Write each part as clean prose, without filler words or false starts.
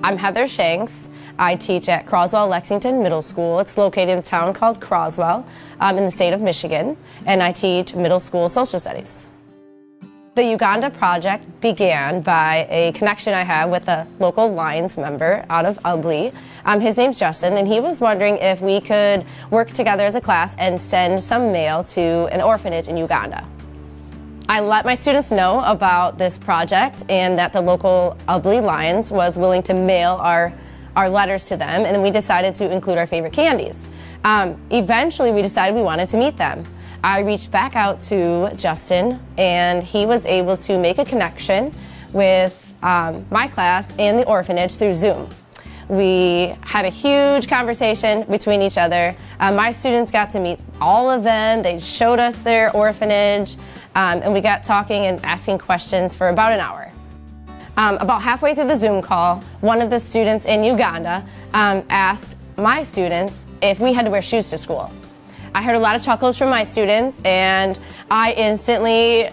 I'm Heather Shanks. I teach at Croswell Lexington Middle School. It's located in a town called Croswell in the state of Michigan, and I teach middle school social studies. The Uganda project began by a connection I have with a local Lions member out of Ubly. His name's Justin, and he was wondering if we could work together as a class and send some mail to an orphanage in Uganda. I let my students know about this project and that the local Ubly Lions was willing to mail our letters to them, and then we decided to include our favorite candies. Eventually, we decided we wanted to meet them. I reached back out to Justin, and he was able to make a connection with my class and the orphanage through Zoom. We had a huge conversation between each other. My students got to meet all of them. They showed us their orphanage, and we got talking and asking questions for about an hour. About halfway through the Zoom call, one of the students in Uganda asked my students if we had to wear shoes to school. I heard a lot of chuckles from my students, and I instantly,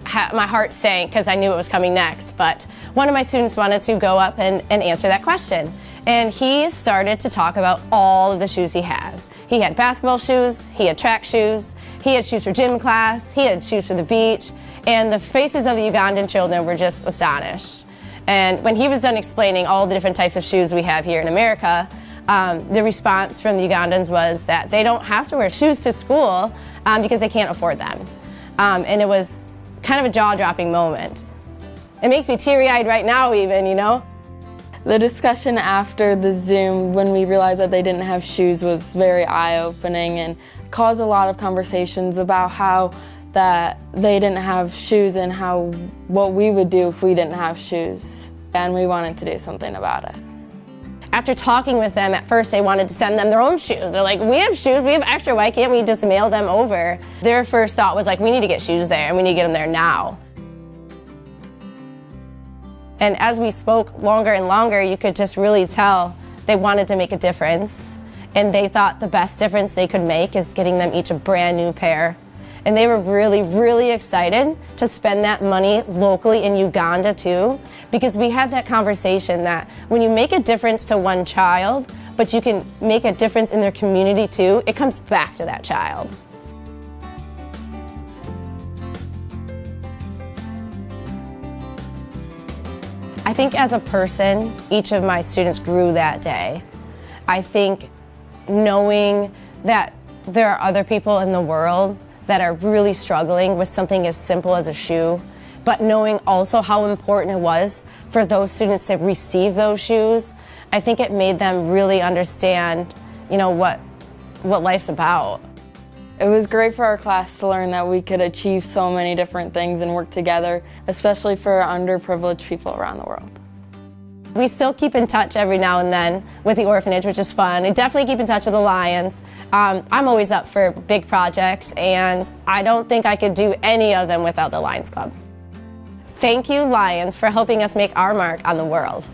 my heart sank because I knew it was coming next. But one of my students wanted to go up and answer that question. And he started to talk about all of the shoes he has. He had basketball shoes, he had track shoes, he had shoes for gym class, he had shoes for the beach, and the faces of the Ugandan children were just astonished. And when he was done explaining all the different types of shoes we have here in America, the response from the Ugandans was that they don't have to wear shoes to school because they can't afford them. And it was kind of a jaw-dropping moment. It makes me teary-eyed right now even, you know? The discussion after the Zoom, when we realized that they didn't have shoes, was very eye-opening and caused a lot of conversations about how that they didn't have shoes and what we would do if we didn't have shoes. And we wanted to do something about it. After talking with them, at first they wanted to send them their own shoes. They're like, we have shoes, we have extra, why can't we just mail them over? Their first thought was like, we need to get shoes there and we need to get them there now. And as we spoke longer and longer, you could just really tell they wanted to make a difference. And they thought the best difference they could make is getting them each a brand new pair. And they were really, really excited to spend that money locally in Uganda too, because we had that conversation that when you make a difference to one child, but you can make a difference in their community too, it comes back to that child. I think as a person, each of my students grew that day. I think knowing that there are other people in the world that are really struggling with something as simple as a shoe, but knowing also how important it was for those students to receive those shoes, I think it made them really understand, you know, what life's about. It was great for our class to learn that we could achieve so many different things and work together, especially for underprivileged people around the world. We still keep in touch every now and then with the orphanage, which is fun. We definitely keep in touch with the Lions. I'm always up for big projects, and I don't think I could do any of them without the Lions Club. Thank you, Lions, for helping us make our mark on the world.